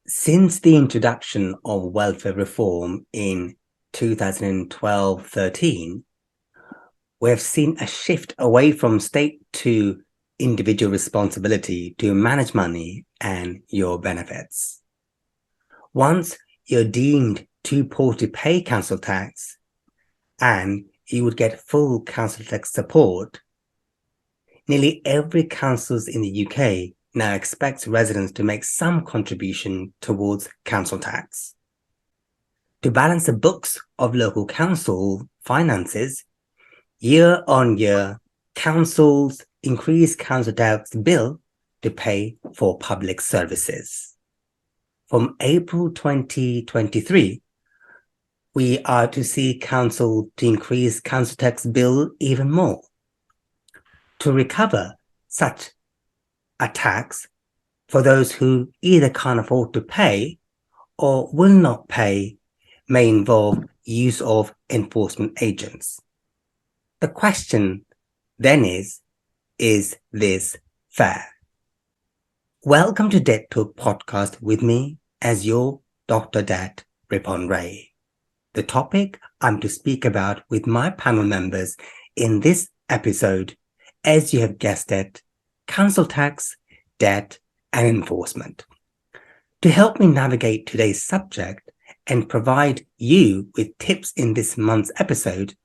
Since the introduction of welfare reform in 2012-13, we have seen a shift away from state to individual responsibility to manage money and your benefits. Once you're deemed too poor to pay council tax, and you would get full council tax support, nearly every council in the UK now expects residents to make some contribution towards council tax. To balance the books of local council finances, year on year, councils increase council tax bill to pay for public services. From April 2023, we are to see council to increase council tax bill even more. To recover such a tax for those who either can't afford to pay or will not pay may involve use of enforcement agents. The question then is this fair? Welcome to Debt Talk podcast with me as your Dr. Dat Ripon Ray. The topic I'm to speak about with my panel members in this episode, as you have guessed it, council tax, debt, and enforcement. To help me navigate today's subject and provide you with tips in this month's episode,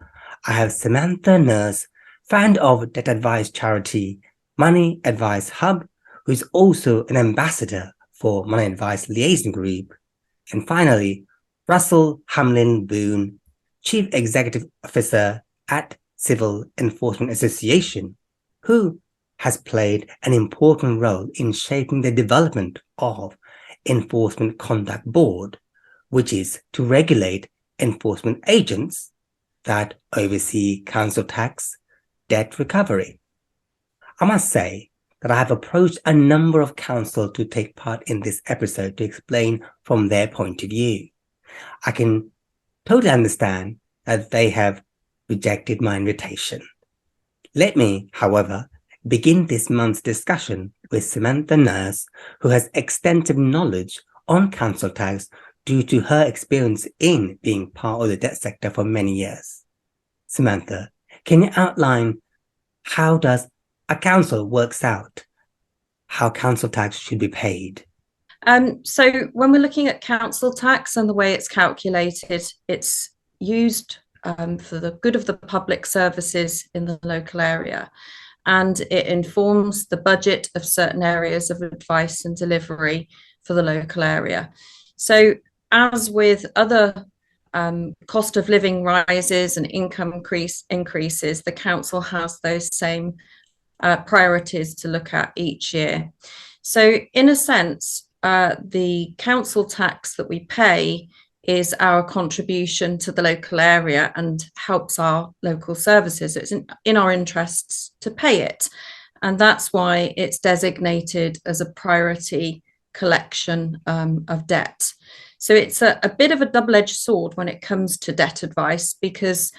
I have Samantha Nurse, founder of debt advice charity Money Advice Hub, who is also an ambassador for Money Advice Liaison Group, and finally, Russell Hamlin Boone, Chief Executive Officer at Civil Enforcement Association, who has played an important role in shaping the development of Enforcement Conduct Board, which is to regulate enforcement agents that oversee council tax debt recovery. I must say that I have approached a number of councils to take part in this episode to explain from their point of view. I can totally understand that they have rejected my invitation. Let me, however, begin this month's discussion with Samantha Nurse, who has extensive knowledge on council tax due to her experience in being part of the debt sector for many years. Samantha, can you outline how does a council works out how council tax should be paid? So when we're looking at council tax and the way it's calculated, it's used for the good of the public services in the local area. And it informs the budget of certain areas of advice and delivery for the local area. So as with other cost of living rises and income increases, the council has those same priorities to look at each year. So in a sense, the council tax that we pay is our contribution to the local area and helps our local services. It's in our interests to pay it. And that's why it's designated as a priority collection of debt. So it's a bit of a double-edged sword when it comes to debt advice, because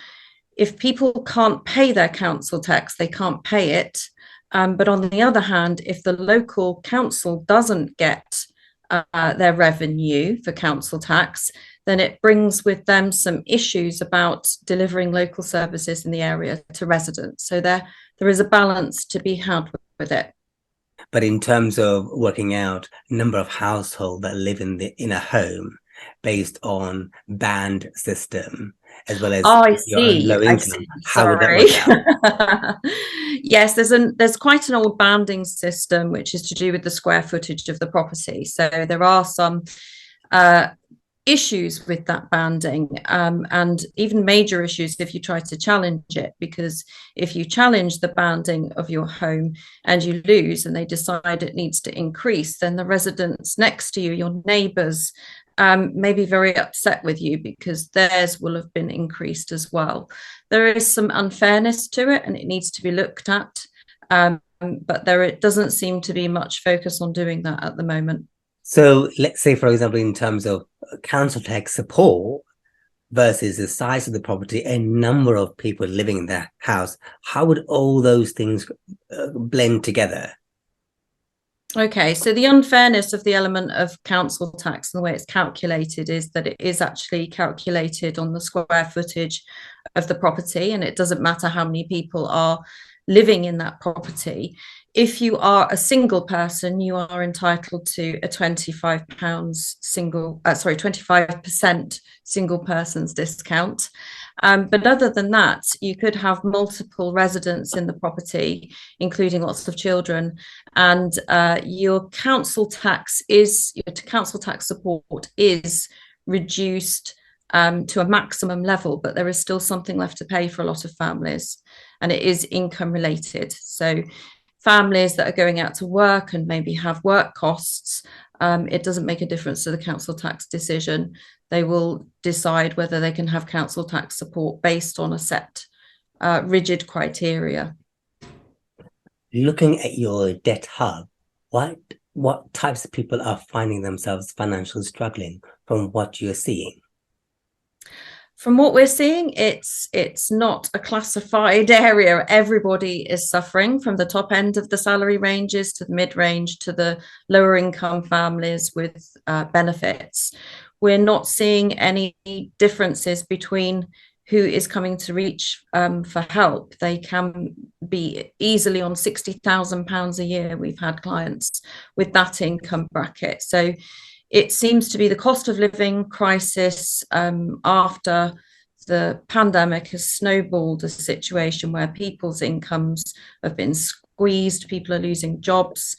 if people can't pay their council tax, they can't pay it. But on the other hand, if the local council doesn't get their revenue for council tax, then it brings with them some issues about delivering local services in the area to residents. So there is a balance to be had with it. But in terms of working out number of households that live in a home based on band system, as well as I your own see. low I income, see. how would that Sorry. work out? Yes, there's quite an old banding system which is to do with the square footage of the property. So there are some issues with that banding, and even major issues if you try to challenge it, because if you challenge the banding of your home and you lose and they decide it needs to increase, then the residents next to you, your neighbours, may be very upset with you because theirs will have been increased as well. There is some unfairness to it and it needs to be looked at, but it doesn't seem to be much focus on doing that at the moment. So let's say, for example, in terms of council tax support versus the size of the property and number of people living in that house, how would all those things blend together? Okay, so the unfairness of the element of council tax and the way it's calculated is that it is actually calculated on the square footage of the property, and it doesn't matter how many people are living in that property. If you are a single person, you are entitled to a £25 25% single person's discount. But other than that, you could have multiple residents in the property, including lots of children, and your council tax support is reduced to a maximum level, but there is still something left to pay for a lot of families, and it is income related. So families that are going out to work and maybe have work costs, it doesn't make a difference to the council tax decision. They will decide whether they can have council tax support based on a set rigid criteria. Looking at your debt hub, what types of people are finding themselves financially struggling from what you're seeing? From what we're seeing, it's not a classified area. Everybody is suffering, from the top end of the salary ranges to the mid-range to the lower income families with benefits. We're not seeing any differences between who is coming to reach for help. They can be easily on £60,000 a year. We've had clients with that income bracket. So it seems to be the cost of living crisis after the pandemic has snowballed a situation where people's incomes have been squeezed, people are losing jobs,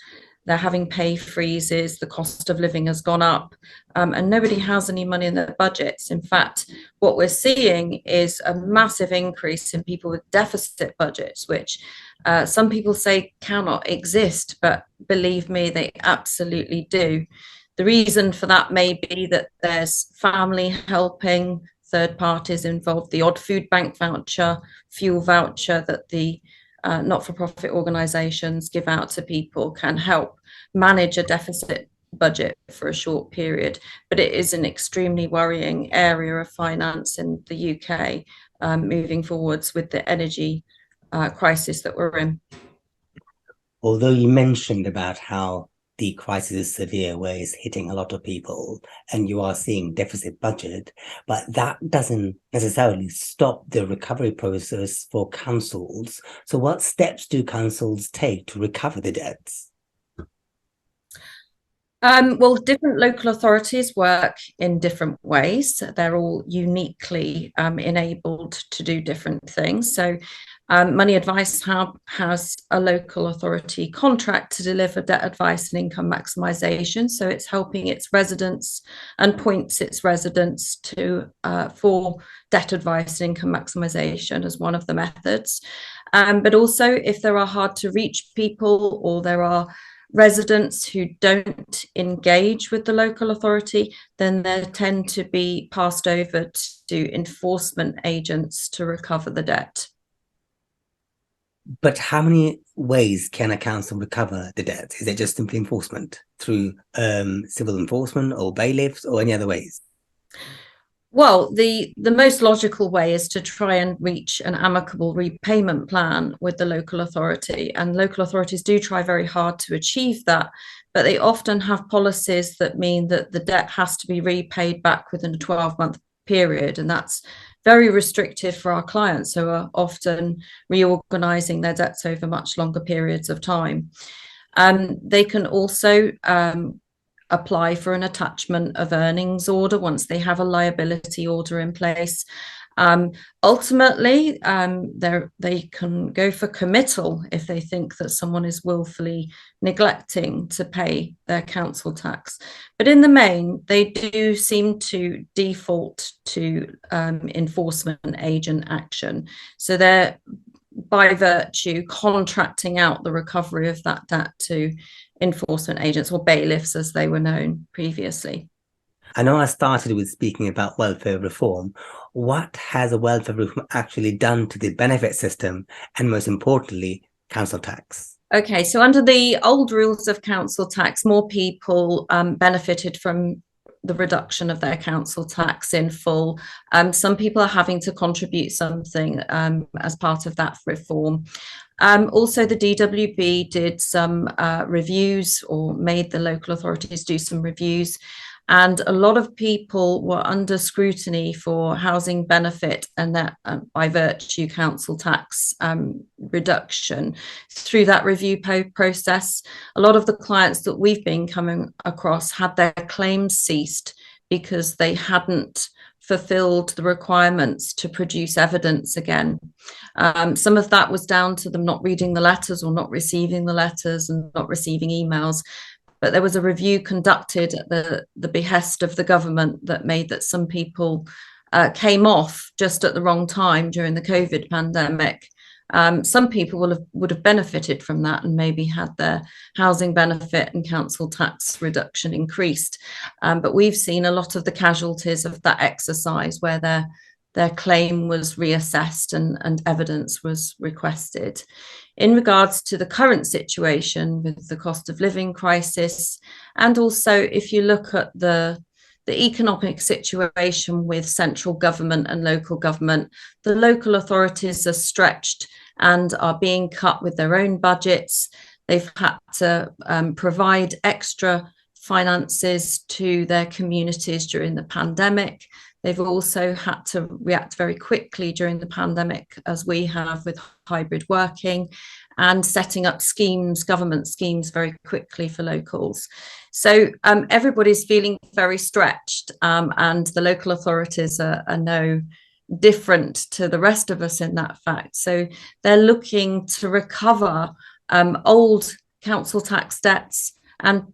they're having pay freezes, the cost of living has gone up, and nobody has any money in their budgets. In fact, what we're seeing is a massive increase in people with deficit budgets, which some people say cannot exist, but believe me, they absolutely do. The reason for that may be that there's family helping, third parties involved, the odd food bank voucher, fuel voucher that the not-for-profit organisations give out to people can help manage a deficit budget for a short period. But it is an extremely worrying area of finance in the UK moving forwards with the energy crisis that we're in. Although you mentioned about how the crisis is severe, where it's hitting a lot of people, and you are seeing deficit budget, but that doesn't necessarily stop the recovery process for councils. So what steps do councils take to recover the debts? Well, different local authorities work in different ways. They're all uniquely enabled to do different things. So Money Advice Hub has a local authority contract to deliver debt advice and income maximisation. So it's helping its residents and points its residents to for debt advice and income maximisation as one of the methods. But also, if there are hard to reach people, or there are residents who don't engage with the local authority, then they tend to be passed over to enforcement agents to recover the debt. But how many ways can a council recover the debt? Is it just simply enforcement through civil enforcement or bailiffs, or any other ways? Well, the most logical way is to try and reach an amicable repayment plan with the local authority, and local authorities do try very hard to achieve that, but they often have policies that mean that the debt has to be repaid back within a 12-month period, and that's very restrictive for our clients who are often reorganising their debts over much longer periods of time. They can also apply for an attachment of earnings order once they have a liability order in place. Ultimately, they can go for committal if they think that someone is willfully neglecting to pay their council tax. But in the main, they do seem to default to enforcement agent action. So they're, by virtue, contracting out the recovery of that debt to enforcement agents, or bailiffs as they were known previously. I know I started with speaking about welfare reform. What has a welfare reform actually done to the benefit system, and most importantly, council tax? Okay, so under the old rules of council tax, more people benefited from the reduction of their council tax in full. Some people are having to contribute something as part of that reform. Also, the DWP did some reviews, or made the local authorities do some reviews. And a lot of people were under scrutiny for housing benefit and that by virtue council tax reduction through that review process. A lot of the clients that we've been coming across had their claims ceased because they hadn't fulfilled the requirements to produce evidence again. Some of that was down to them not reading the letters or not receiving the letters and not receiving emails. But there was a review conducted at the behest of the government that made that some people came off just at the wrong time during the COVID pandemic. Some people would have benefited from that and maybe had their housing benefit and council tax reduction increased. But we've seen a lot of the casualties of that exercise where their claim was reassessed and evidence was requested. In regards to the current situation with the cost of living crisis, and also if you look at the economic situation with central government and local government, the local authorities are stretched and are being cut with their own budgets. They've had to provide extra finances to their communities during the pandemic. They've also had to react very quickly during the pandemic, as we have with hybrid working, and setting up schemes, government schemes, very quickly for locals. So everybody's feeling very stretched, and the local authorities are no different to the rest of us in that fact. So they're looking to recover old council tax debts and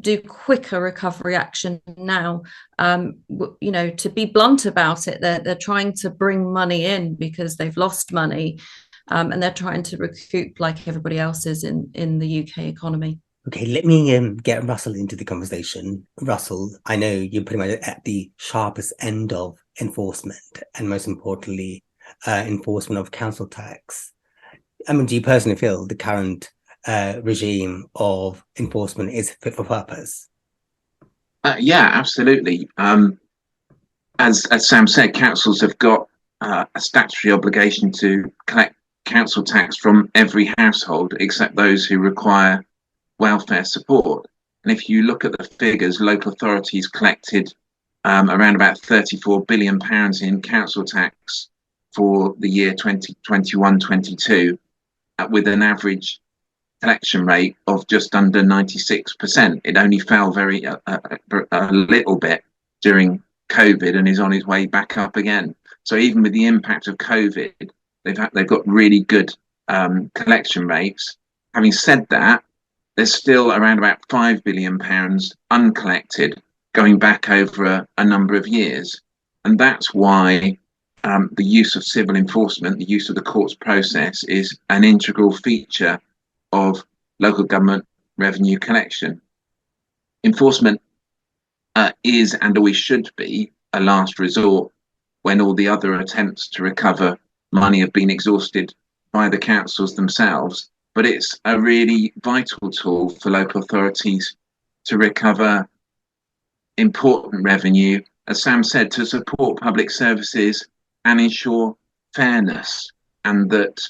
do quicker recovery action now. To be blunt about it, they're trying to bring money in because they've lost money, and they're trying to recoup like everybody else is in the UK economy. Okay, let me get Russell into the conversation. Russell, I know you're pretty much at the sharpest end of enforcement, and most importantly, enforcement of council tax. I mean, do you personally feel the current regime of enforcement is fit for purpose? Yeah, absolutely. As Sam said, councils have got a statutory obligation to collect council tax from every household except those who require welfare support. And if you look at the figures, local authorities collected around about £34 billion in council tax for the year 2021-22, with an average collection rate of just under 96%. It only fell a little bit during COVID and is on its way back up again. So even with the impact of COVID, they've got really good collection rates. Having said that, there's still around about £5 billion uncollected, going back over a number of years. And that's why the use of civil enforcement, the use of the courts process, is an integral feature of local government revenue collection. Enforcement is and always should be a last resort when all the other attempts to recover money have been exhausted by the councils themselves. But it's a really vital tool for local authorities to recover important revenue, as Sam said, to support public services and ensure fairness, and that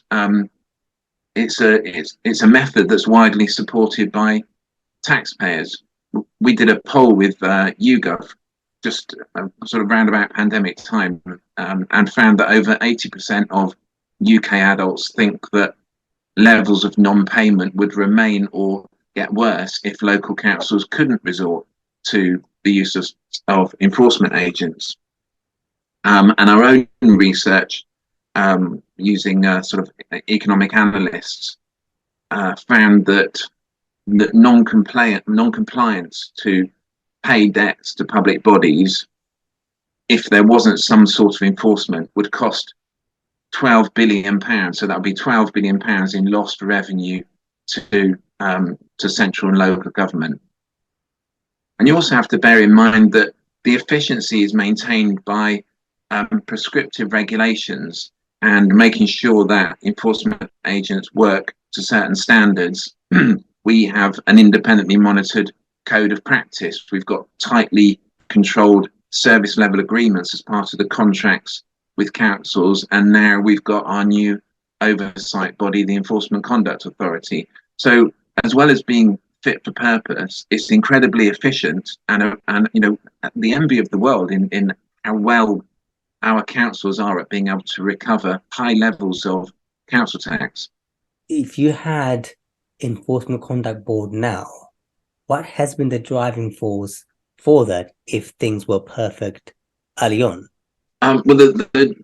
it's a method that's widely supported by taxpayers. We did a poll with YouGov just sort of round about pandemic time, and found that over 80% of UK adults think that levels of non-payment would remain or get worse if local councils couldn't resort to the use of enforcement agents. And our own research, using sort of economic analysts, found that non-compliance to pay debts to public bodies, if there wasn't some sort of enforcement, would cost £12 billion. So that would be £12 billion in lost revenue to central and local government. And you also have to bear in mind that the efficiency is maintained by prescriptive regulations and making sure that enforcement agents work to certain standards. We have an independently monitored code of practice. We've got tightly controlled service level agreements as part of the contracts with councils, and now we've got our new oversight body, the Enforcement Conduct Authority. So as well as being fit for purpose, it's incredibly efficient and you know, the envy of the world in how well our councils are at being able to recover high levels of council tax. If you had Enforcement Conduct Board now, what has been the driving force for that if things were perfect early on? Well, the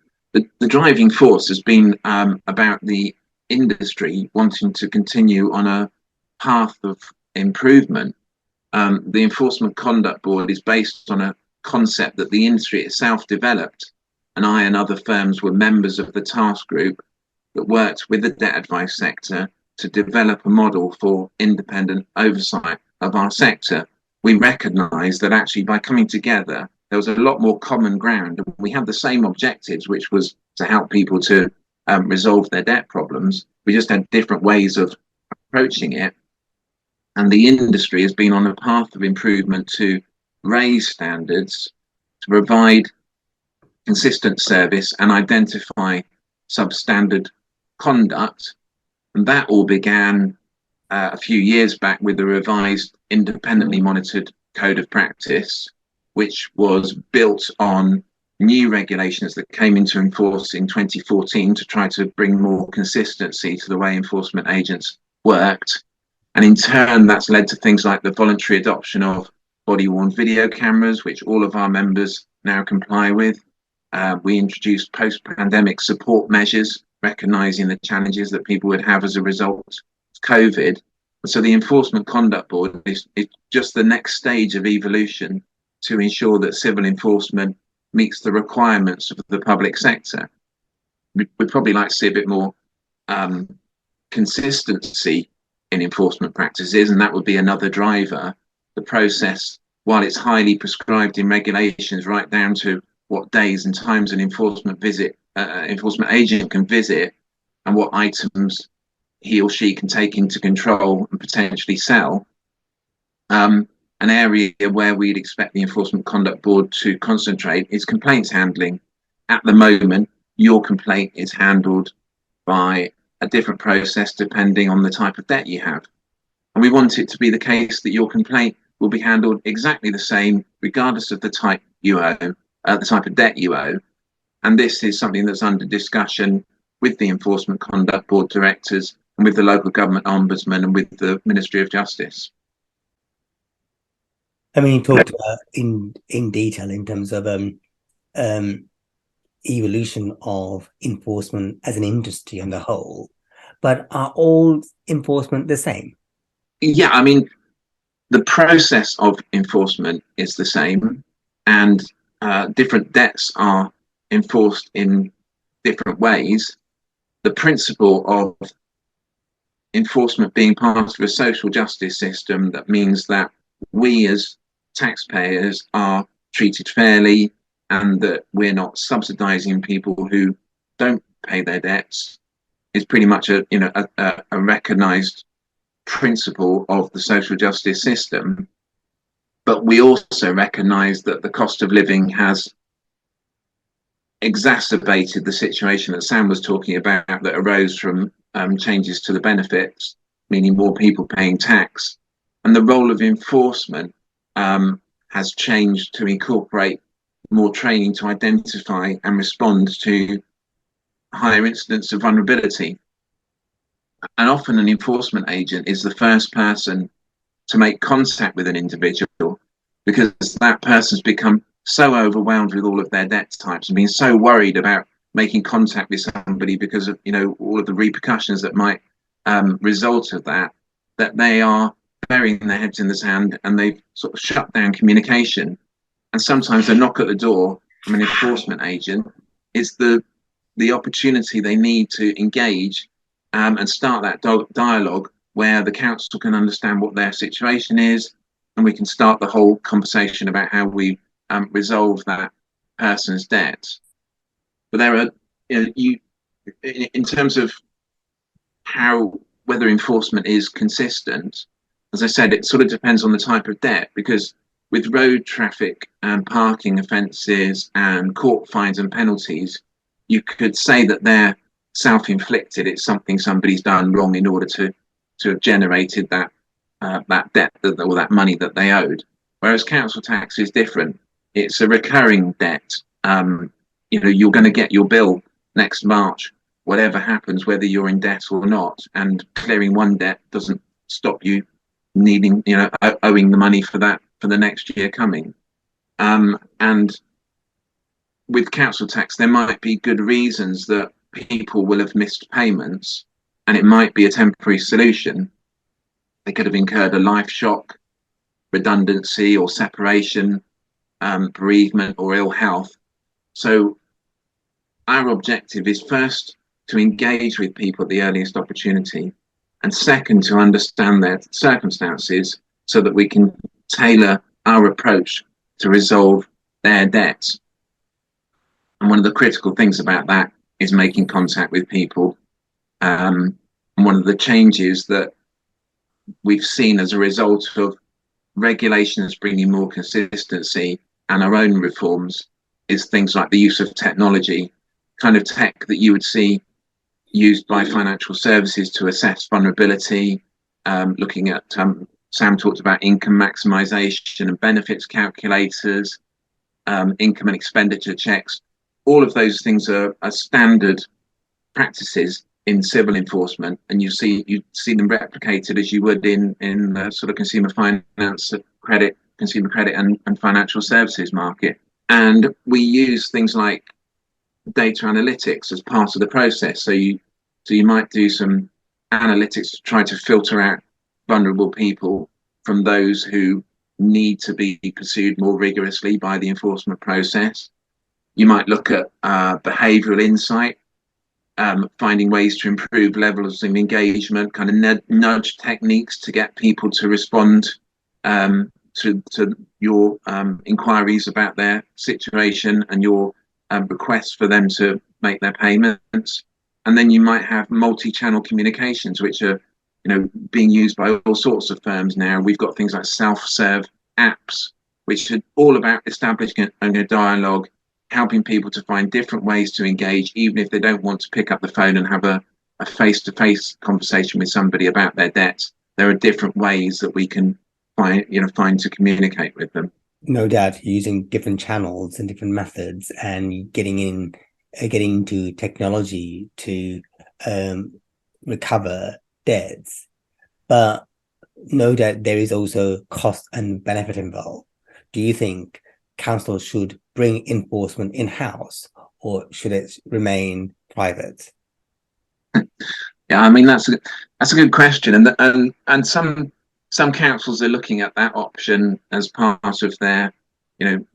driving force has been about the industry wanting to continue on a path of improvement. The Enforcement Conduct Board is based on a concept that the industry itself developed, and I and other firms were members of the task group that worked with the debt advice sector to develop a model for independent oversight of our sector. We recognised that actually by coming together, there was a lot more common ground. We had the same objectives, which was to help people to resolve their debt problems. We just had different ways of approaching it. And the industry has been on a path of improvement to raise standards, to provide consistent service and identify substandard conduct. And that all began a few years back with the revised independently monitored code of practice, which was built on new regulations that came into force in 2014 to try to bring more consistency to the way enforcement agents worked. And in turn, that's led to things like the voluntary adoption of body-worn video cameras, which all of our members now comply with. We introduced post-pandemic support measures, recognising the challenges that people would have as a result of COVID. So the Enforcement Conduct Board is just the next stage of evolution to ensure that civil enforcement meets the requirements of the public sector. We'd probably like to see a bit more consistency in enforcement practices, and that would be another driver. The process, while it's highly prescribed in regulations right down to what days and times an enforcement agent can visit and what items he or she can take into control and potentially sell, an area where we'd expect the Enforcement Conduct Board to concentrate is complaints handling. At the moment, your complaint is handled by a different process depending on the type of debt you have. And we want it to be the case that your complaint will be handled exactly the same, regardless of the type you owe, the type of debt you owe. And this is something that's under discussion with the Enforcement Conduct Board directors and with the local government ombudsman and with the Ministry of Justice. I mean, you talked about in detail in terms of evolution of enforcement as an industry on the whole, but are all enforcement the same? Yeah, I mean, the process of enforcement is the same, and different debts are enforced in different ways. The principle of enforcement being part of a social justice system that means that we as taxpayers are treated fairly and that we're not subsidizing people who don't pay their debts is pretty much a recognized principle of the social justice system. But we also recognize that the cost of living has exacerbated the situation that Sam was talking about that arose from changes to the benefits, meaning more people paying tax. And the role of enforcement has changed to incorporate more training to identify and respond to higher incidents of vulnerability. And often an enforcement agent is the first person to make contact with an individual because that person's become so overwhelmed with all of their debt types and being so worried about making contact with somebody because of, you know, all of the repercussions that might result of that, that they are burying their heads in the sand and they've sort of shut down communication. And sometimes a knock at the door from an enforcement agent is the opportunity they need to engage and start that dialogue where the council can understand what their situation is, and we can start the whole conversation about how we resolve that person's debt. But there are, in terms of whether enforcement is consistent, as I said, it sort of depends on the type of debt, because with road traffic and parking offences and court fines and penalties, you could say that they're self-inflicted. It's something somebody's done wrong in order to have generated that debt or that money that they owed. Whereas council tax is different. It's a recurring debt. You're going to get your bill next March, whatever happens, whether you're in debt or not. And clearing one debt doesn't stop you needing, owing the money for that for the next year coming. And with council tax, there might be good reasons that people will have missed payments, and it might be a temporary solution. They could have incurred a life shock, redundancy or separation, bereavement or ill health. So our objective is first to engage with people at the earliest opportunity, and second to understand their circumstances so that we can tailor our approach to resolve their debts. And one of the critical things about that is making contact with people. And one of the changes that we've seen as a result of regulations bringing more consistency and our own reforms is things like the use of technology, kind of tech that you would see used by financial services to assess vulnerability, looking at, Sam talked about income maximisation and benefits calculators, income and expenditure checks. All of those things are standard practices in civil enforcement, and you see them replicated as you would in sort of consumer finance, consumer credit and financial services market. And we use things like data analytics as part of the process. So you might do some analytics to try to filter out vulnerable people from those who need to be pursued more rigorously by the enforcement process. You might look at behavioural insight, finding ways to improve levels of engagement, kind of nudge techniques to get people to respond to your inquiries about their situation and your requests for them to make their payments. And then you might have multi-channel communications, which are being used by all sorts of firms now. We've got things like self-serve apps, which are all about establishing a dialogue, helping people to find different ways to engage, even if they don't want to pick up the phone and have a face-to-face conversation with somebody about their debts. There are different ways that we can find to communicate with them. No doubt, using different channels and different methods and getting into technology to recover debts. But no doubt there is also cost and benefit involved. Do you think council should bring enforcement in-house, or should it remain private? Yeah, I mean that's a good question, and some councils are looking at that option as part of their, the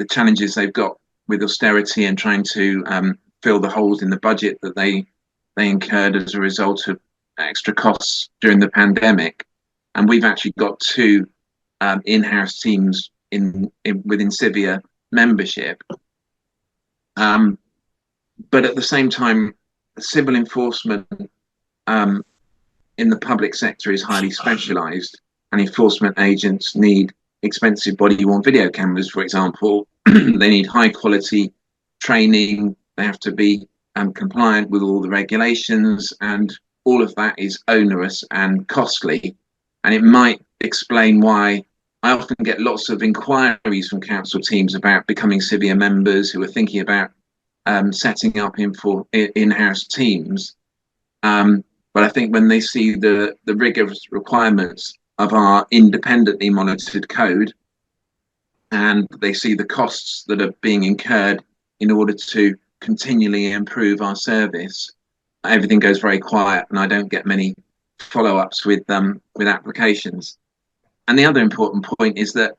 challenges they've got with austerity and trying to fill the holes in the budget that they incurred as a result of extra costs during the pandemic. And we've actually got two in-house teams within Civia membership. But at the same time, civil enforcement in the public sector is highly specialised, and enforcement agents need expensive body-worn video cameras, for example. They need high-quality training. They have to be compliant with all the regulations, and all of that is onerous and costly. And it might explain why I often get lots of inquiries from council teams about becoming Civia members who are thinking about setting up in-house teams. But I think when they see the rigorous requirements of our independently monitored code, and they see the costs that are being incurred in order to continually improve our service, everything goes very quiet, and I don't get many follow-ups with applications. And the other important point is that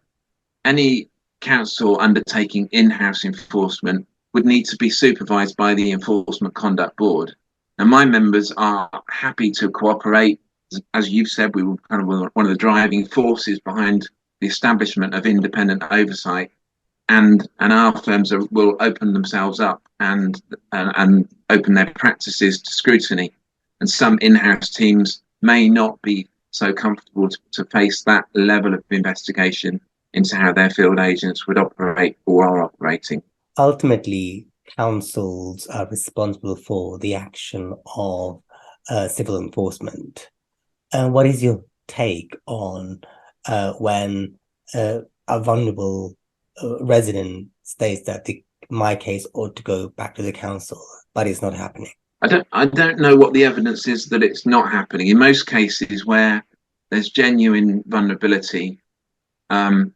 any council undertaking in-house enforcement would need to be supervised by the Enforcement Conduct Board. And my members are happy to cooperate. As you've said, we were kind of one of the driving forces behind the establishment of independent oversight, and our firms will open themselves up and open their practices to scrutiny. And some in-house teams may not be so comfortable to face that level of investigation into how their field agents would operate or are operating. Ultimately, councils are responsible for the action of civil enforcement. And what is your take on when a vulnerable resident states that my case ought to go back to the council, but it's not happening? I don't know what the evidence is that it's not happening. In most cases where there's genuine vulnerability, and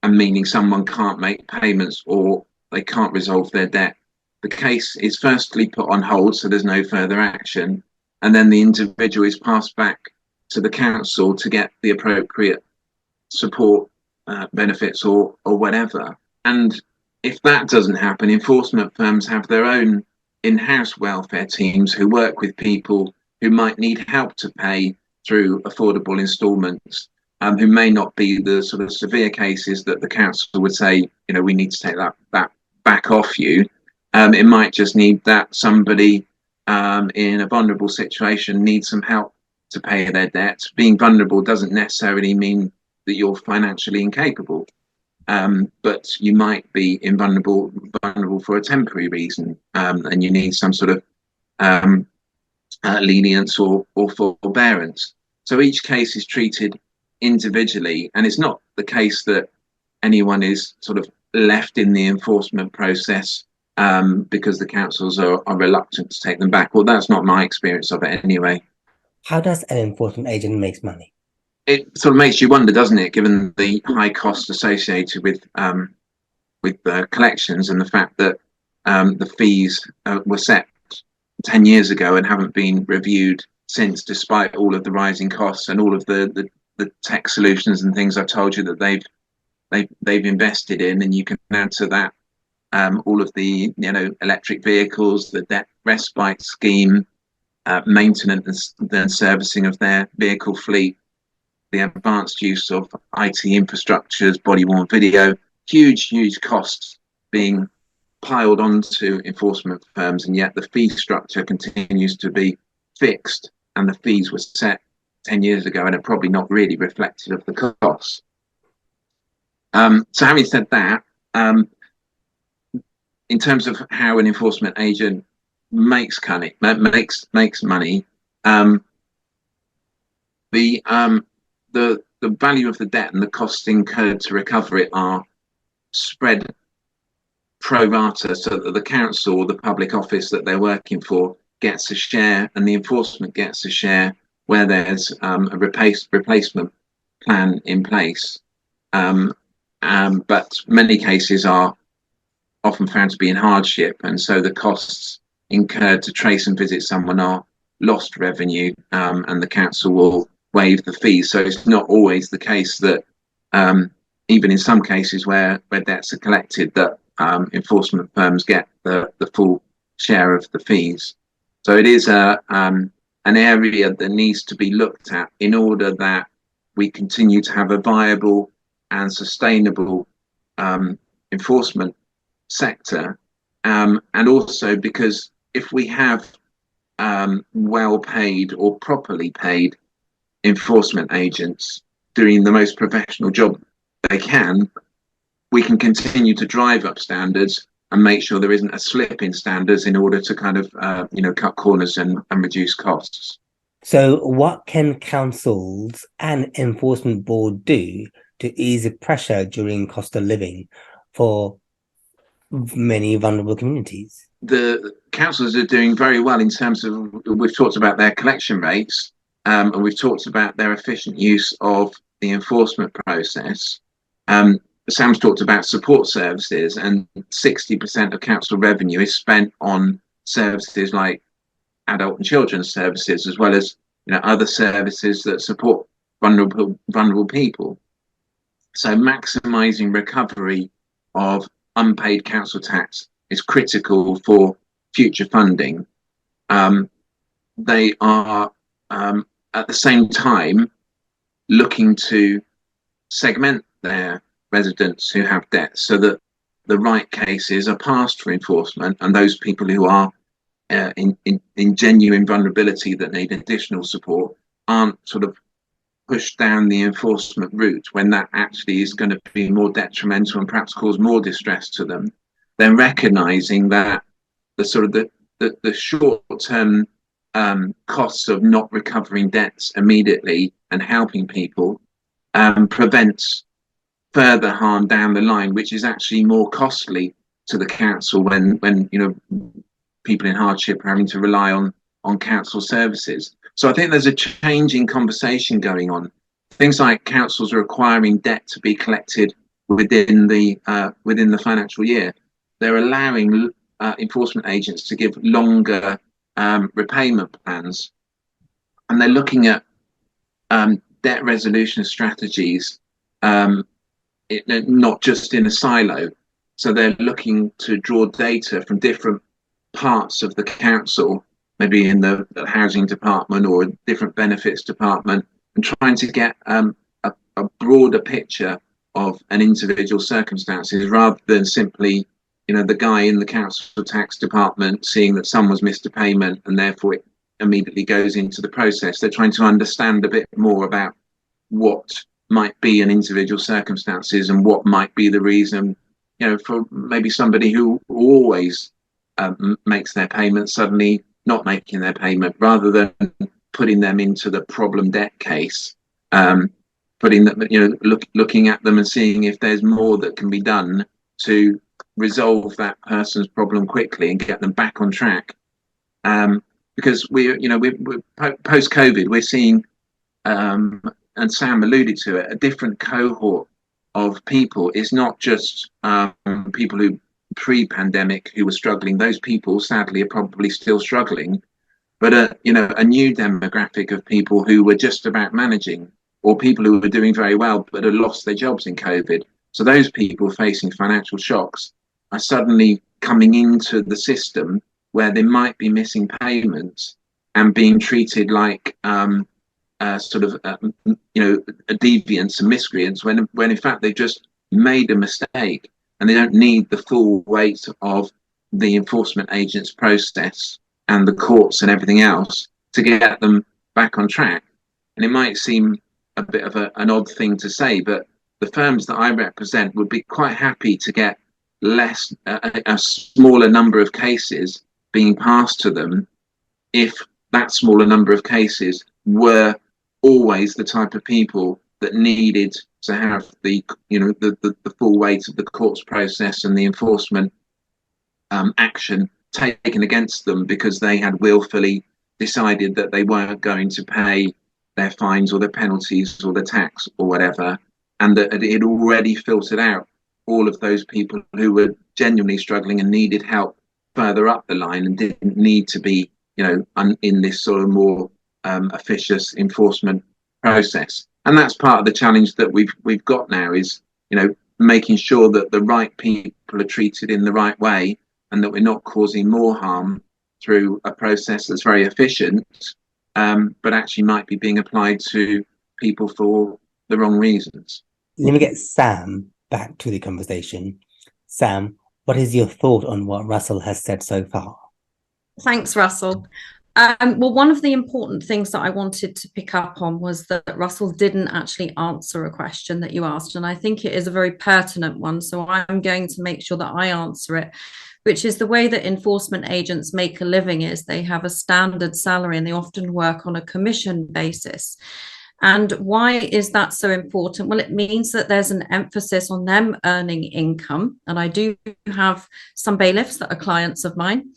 meaning someone can't make payments or they can't resolve their debt, the case is firstly put on hold, so there's no further action, and then the individual is passed back to the council to get the appropriate support, benefits or whatever. And if that doesn't happen, enforcement firms have their own in-house welfare teams who work with people who might need help to pay through affordable instalments, who may not be the sort of severe cases that the council would say, you know, we need to take that back off you. It might just need that somebody in a vulnerable situation needs some help to pay their debt. Being vulnerable doesn't necessarily mean that you're financially incapable. But you might be vulnerable for a temporary reason, and you need some sort of lenience or forbearance. So each case is treated individually, and it's not the case that anyone is sort of left in the enforcement process because the councils are reluctant to take them back. Well, that's not my experience of it anyway. How does an enforcement agent make money? It sort of makes you wonder, doesn't it, given the high costs associated with collections and the fact that the fees were set 10 years ago and haven't been reviewed since, despite all of the rising costs and all of the tech solutions and things I've told you that they've invested in. And you can add to that all of the electric vehicles, the debt respite scheme, maintenance and servicing of their vehicle fleet, the advanced use of IT infrastructures, body-worn video, huge costs being piled onto enforcement firms, and yet the fee structure continues to be fixed, and the fees were set 10 years ago and are probably not really reflective of the costs. So having said that, in terms of how an enforcement agent makes money, the value of the debt and the costs incurred to recover it are spread pro rata, so that the council or the public office that they're working for gets a share and the enforcement gets a share where there's a replacement plan in place. But many cases are often found to be in hardship, and so the costs incurred to trace and visit someone are lost revenue, and the council will waive the fees. So it's not always the case that even in some cases where debts are collected, that enforcement firms get the full share of the fees. So it is an area that needs to be looked at in order that we continue to have a viable and sustainable enforcement sector, and also because if we have well paid or properly paid enforcement agents doing the most professional job they can, we can continue to drive up standards and make sure there isn't a slip in standards in order to kind of cut corners and reduce costs. So what can councils and enforcement board do to ease the pressure during cost of living for many vulnerable communities? The councils are doing very well in terms of, we've talked about their collection rates, and we've talked about their efficient use of the enforcement process. Sam's talked about support services, and 60% of council revenue is spent on services like adult and children's services, as well as other services that support vulnerable people. So maximising recovery of unpaid council tax is critical for future funding. They are at the same time looking to segment their residents who have debts so that the right cases are passed for enforcement, and those people who are in genuine vulnerability that need additional support aren't sort of pushed down the enforcement route when that actually is going to be more detrimental and perhaps cause more distress to them. Then recognising that the short-term costs of not recovering debts immediately and helping people prevents further harm down the line, which is actually more costly to the council when people in hardship are having to rely on council services. So I think there's a changing conversation going on. Things like councils requiring debt to be collected within the financial year. They're allowing enforcement agents to give longer repayment plans, and they're looking at debt resolution strategies, not just in a silo. So they're looking to draw data from different parts of the council, maybe in the housing department or a different benefits department, and trying to get a broader picture of an individual circumstances, rather than simply, the guy in the council tax department seeing that someone's missed a payment and therefore it immediately goes into the process. They're trying to understand a bit more about what might be an individual circumstances and what might be the reason, for maybe somebody who always makes their payment suddenly not making their payment, rather than putting them into the problem debt case, putting them, looking at them and seeing if there's more that can be done to resolve that person's problem quickly and get them back on track. Because we're post-COVID, we're seeing, and Sam alluded to it, a different cohort of people. It's not just people who pre-pandemic who were struggling. Those people sadly are probably still struggling, but a new demographic of people who were just about managing, or people who were doing very well but had lost their jobs in COVID. So those people facing financial shocks are suddenly coming into the system where they might be missing payments and being treated like deviants and miscreants, when in fact they've just made a mistake, and they don't need the full weight of the enforcement agent's process and the courts and everything else to get them back on track. And it might seem a bit of an odd thing to say, but the firms that I represent would be quite happy to get a smaller number of cases being passed to them if that smaller number of cases were always the type of people that needed to have the full weight of the courts process and the enforcement action taken against them because they had willfully decided that they weren't going to pay their fines or their penalties or the tax or whatever, and that it had already filtered out all of those people who were genuinely struggling and needed help further up the line and didn't need to be in this sort of more officious enforcement process. And that's part of the challenge that we've got now, is making sure that the right people are treated in the right way, and that we're not causing more harm through a process that's very efficient, but actually might be being applied to people for the wrong reasons. Let me get Sam back to the conversation. Sam, what is your thought on what Russell has said so far? Thanks, Russell. Well, one of the important things that I wanted to pick up on was that Russell didn't actually answer a question that you asked, and I think it is a very pertinent one, so I'm going to make sure that I answer it, which is the way that enforcement agents make a living is they have a standard salary and they often work on a commission basis. And why is that so important? Well, it means that there's an emphasis on them earning income. And I do have some bailiffs that are clients of mine,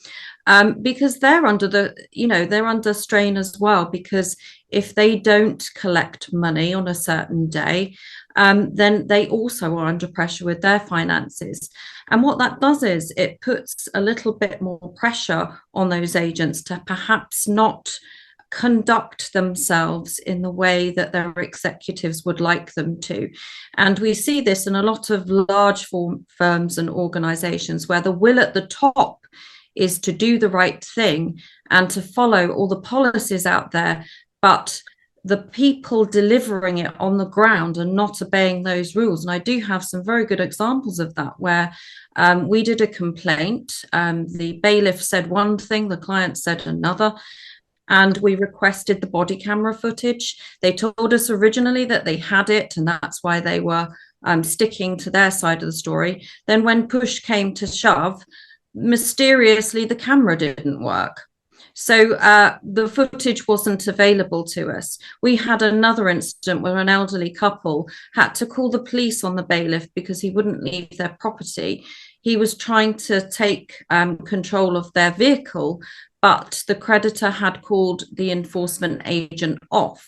because they're under strain as well, because if they don't collect money on a certain day, then they also are under pressure with their finances. And what that does is it puts a little bit more pressure on those agents to perhaps not conduct themselves in the way that their executives would like them to. And we see this in a lot of large firms and organizations where the will at the top is to do the right thing and to follow all the policies out there, but the people delivering it on the ground are not obeying those rules. And I do have some very good examples of that, where we did a complaint, the bailiff said one thing, the client said another, and we requested the body camera footage. They told us originally that they had it, and that's why they were sticking to their side of the story. Then when push came to shove, mysteriously the camera didn't work. So the footage wasn't available to us. We had another incident where an elderly couple had to call the police on the bailiff because he wouldn't leave their property. He was trying to take control of their vehicle, but the creditor had called the enforcement agent off.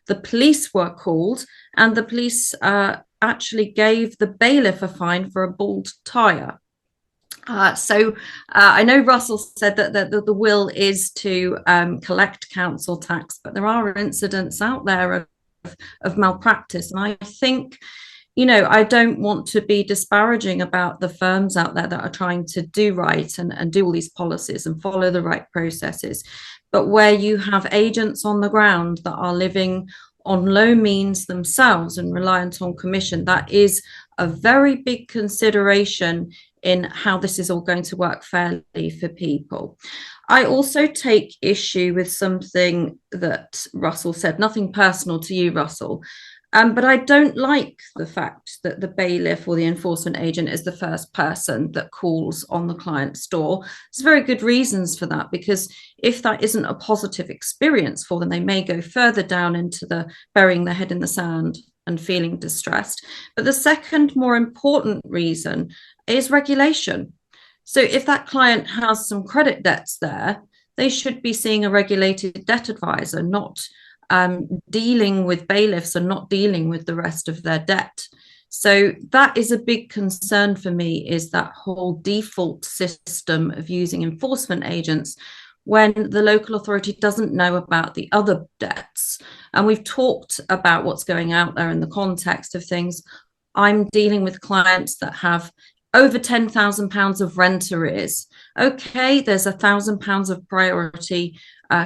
The police were called, and the police actually gave the bailiff a fine for a bald tyre. So I know Russell said that the will is to collect council tax, but there are incidents out there of malpractice. And I think, you know, I don't want to be disparaging about the firms out there that are trying to do right and do all these policies and follow the right processes. But where you have agents on the ground that are living on low means themselves and reliant on commission, that is a very big consideration in how this is all going to work fairly for people. I also take issue with something that Russell said, nothing personal to you, Russell, but I don't like the fact that the bailiff or the enforcement agent is the first person that calls on the client's door. There's very good reasons for that, because if that isn't a positive experience for them, they may go further down into the burying their head in the sand and feeling distressed. But the second more important reason is regulation. So if that client has some credit debts there, they should be seeing a regulated debt advisor, not dealing with bailiffs and not dealing with the rest of their debt. So that is a big concern for me, is that whole default system of using enforcement agents when the local authority doesn't know about the other debts. And we've talked about what's going out there in the context of things. I'm dealing with clients that have over £10,000 of rent arrears. Okay, there's £1,000 of priority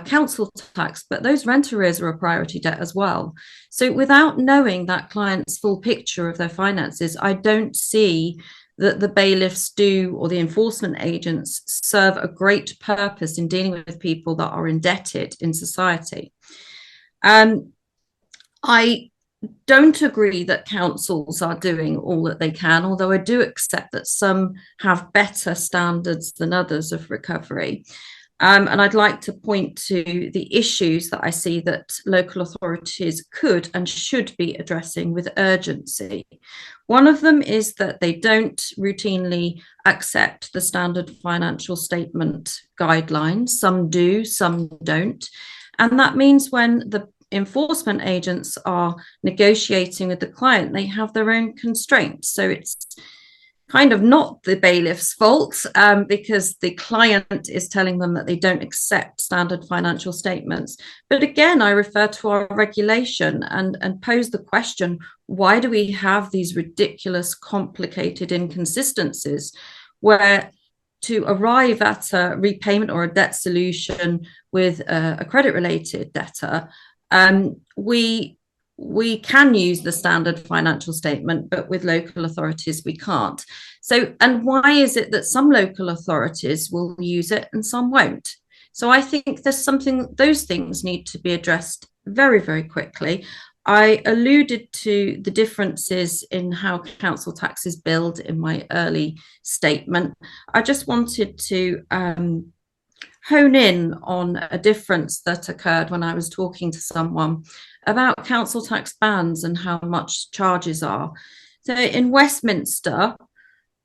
council tax, but those rent arrears are a priority debt as well. So without knowing that client's full picture of their finances, I don't see that the bailiffs do, or the enforcement agents serve a great purpose in dealing with people that are indebted in society. I don't agree that councils are doing all that they can, although I do accept that some have better standards than others of recovery. And I'd like to point to the issues that I see that local authorities could and should be addressing with urgency. One of them is that they don't routinely accept the standard financial statement guidelines. Some do, some don't. And that means when the enforcement agents are negotiating with the client, they have their own constraints. So it's kind of not the bailiff's fault, because the client is telling them that they don't accept standard financial statements. But again, I refer to our regulation and pose the question, why do we have these ridiculous, complicated inconsistencies where to arrive at a repayment or a debt solution with a credit-related debtor, we can use the standard financial statement, but with local authorities, we can't. So, and why is it that some local authorities will use it and some won't? So I think there's something, those things need to be addressed very, very quickly. I alluded to the differences in how council tax is billed in my early statement. I just wanted to hone in on a difference that occurred when I was talking to someone about council tax bands and how much charges are. So in Westminster,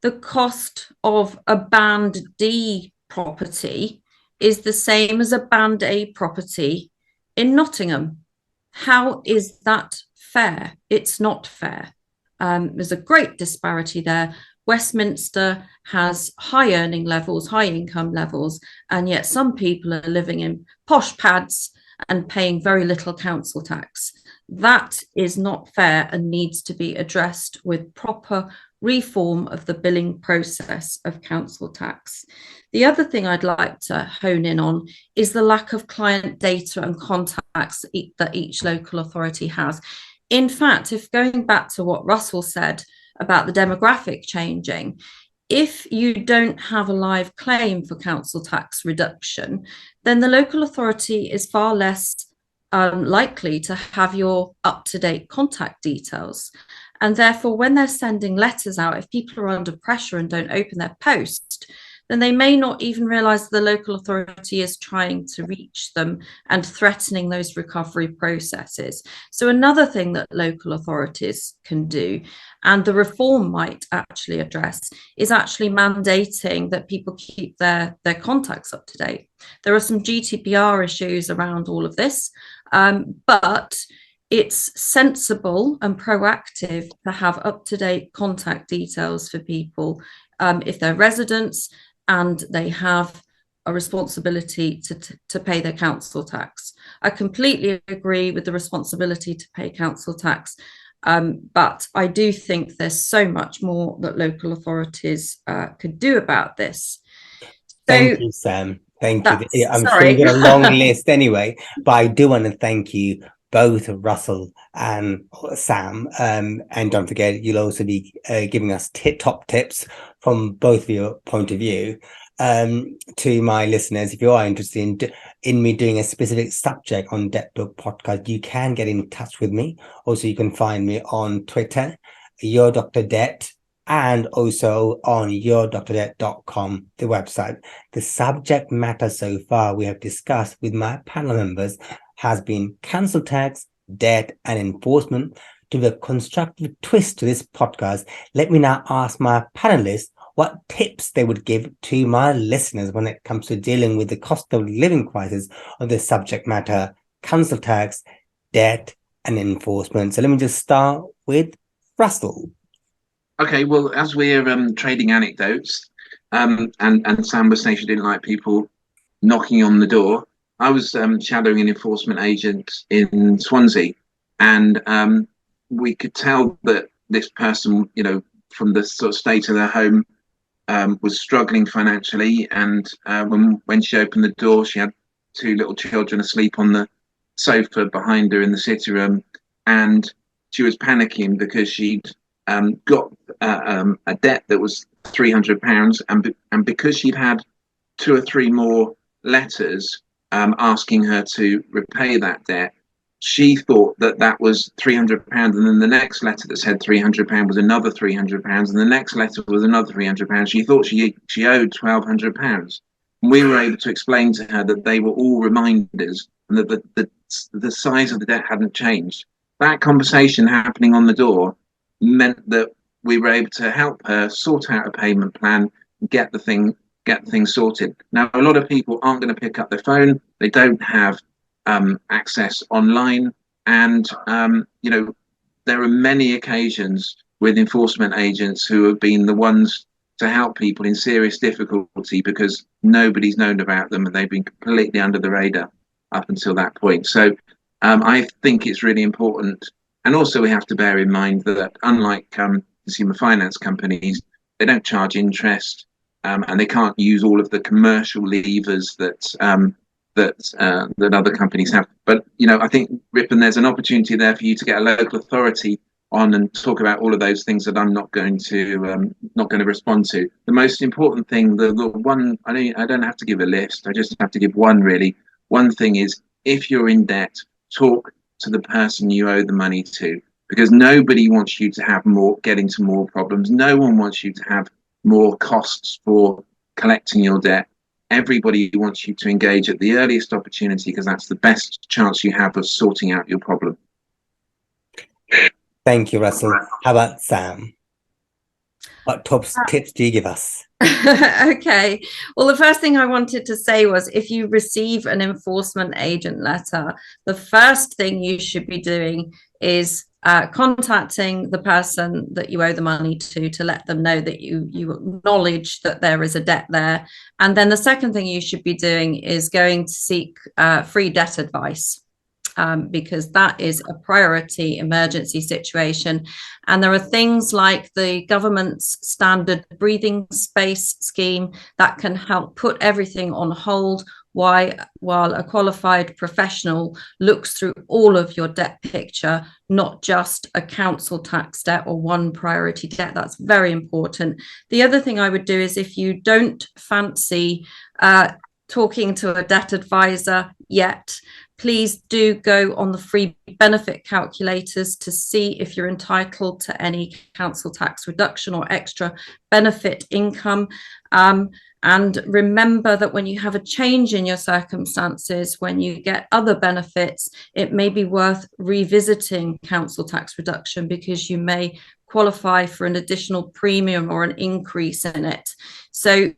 the cost of a band D property is the same as a band A property in Nottingham. How is that fair? It's not fair. There's a great disparity there. Westminster has high earning levels, high income levels, and yet some people are living in posh pads and paying very little council tax. That is not fair and needs to be addressed with proper reform of the billing process of council tax. The other thing I'd like to hone in on is the lack of client data and contacts that each local authority has. In fact, if going back to what Russell said about the demographic changing, if you don't have a live claim for council tax reduction, then the local authority is far less likely to have your up-to-date contact details. And therefore, when they're sending letters out, if people are under pressure and don't open their post, then they may not even realise the local authority is trying to reach them and threatening those recovery processes. So another thing that local authorities can do, and the reform might actually address, is actually mandating that people keep their contacts up to date. There are some GDPR issues around all of this, but it's sensible and proactive to have up-to-date contact details for people if they're residents and they have a responsibility to pay their council tax. I completely agree with the responsibility to pay council tax, but I do think there's so much more that local authorities could do about this. Thank you, Sam. Thank you. I'm sure sorry. you've got a long list anyway, but I do want to thank you both, Russell and Sam. And don't forget, you'll also be giving us top tips from both of your point of view. To my listeners, if you are interested in me doing a specific subject on Debt Book Podcast, you can get in touch with me. Also, you can find me on Twitter, Your Dr. Debt, and also on yourdrdebt.com, the website. The subject matter so far we have discussed with my panel members has been council tax, debt, and enforcement. To the constructive twist to this podcast, let me now ask my panelists what tips they would give to my listeners when it comes to dealing with the cost of living crisis of the subject matter, council tax, debt, and enforcement. So let me just start with Russell. Okay, well, as we're trading anecdotes, and Sam was saying she didn't like people knocking on the door, I was shadowing an enforcement agent in Swansea, and we could tell that this person, you know, from the sort of state of their home, was struggling financially. And when she opened the door, she had two little children asleep on the sofa behind her in the sitting room, and she was panicking because she'd got a debt that was £300, and because she'd had 2 or 3 more letters asking her to repay that debt, she thought that was £300, and then the next letter that said £300 was another £300, and the next letter was another £300. She thought she owed £1,200. And we were able to explain to her that they were all reminders, and that the size of the debt hadn't changed. That conversation happening on the door meant that we were able to help her sort out a payment plan, get the thing sorted. Now, a lot of people aren't going to pick up their phone. They don't have access online, and you know, there are many occasions with enforcement agents who have been the ones to help people in serious difficulty because nobody's known about them and they've been completely under the radar up until that point. So I think it's really important. And also we have to bear in mind that unlike consumer finance companies, they don't charge interest, and they can't use all of the commercial levers that other companies have. But you know, I think, Ripon, there's an opportunity there for you to get a local authority on and talk about all of those things that I'm not going to respond to. The most important thing, the one, I don't have to give a list. I just have to give one really. One thing is, if you're in debt, talk to the person you owe the money to, because nobody wants you to get into more problems. No one wants you to have more costs for collecting your debt. Everybody wants you to engage at the earliest opportunity because that's the best chance you have of sorting out your problem. Thank you, Russell. How about Sam? What tips do you give us? Okay. Well, the first thing I wanted to say was, if you receive an enforcement agent letter, the first thing you should be doing is contacting the person that you owe the money to let them know that you acknowledge that there is a debt there. And then the second thing you should be doing is going to seek free debt advice. Because that is a priority emergency situation. And there are things like the government's standard breathing space scheme that can help put everything on hold while a qualified professional looks through all of your debt picture, not just a council tax debt or one priority debt. That's very important. The other thing I would do is, if you don't fancy talking to a debt advisor yet, please do go on the free benefit calculators to see if you're entitled to any council tax reduction or extra benefit income. And remember that when you have a change in your circumstances, when you get other benefits, it may be worth revisiting council tax reduction, because you may qualify for an additional premium or an increase in it. So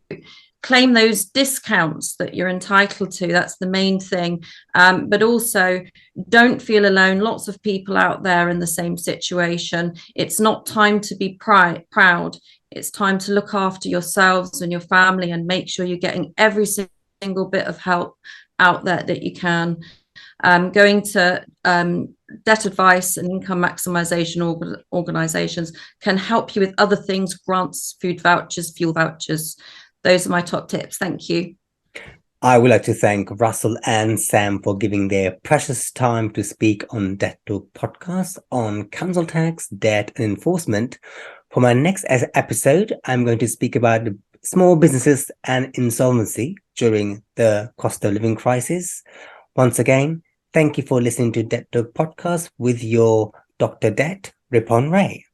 claim those discounts that you're entitled to. That's the main thing. But also, don't feel alone. Lots of people out there in the same situation. It's not time to be proud. It's time to look after yourselves and your family and make sure you're getting every single bit of help out there that you can. Going to debt advice and income maximisation organisations can help you with other things: grants, food vouchers, fuel vouchers. Those are my top tips. Thank you. I would like to thank Russell and Sam for giving their precious time to speak on Debt Talk podcast on council tax, debt and enforcement. For my next episode, I'm going to speak about small businesses and insolvency during the cost of living crisis. Once again, thank you for listening to Debt Talk podcast with your Dr. Debt, Ripon Ray.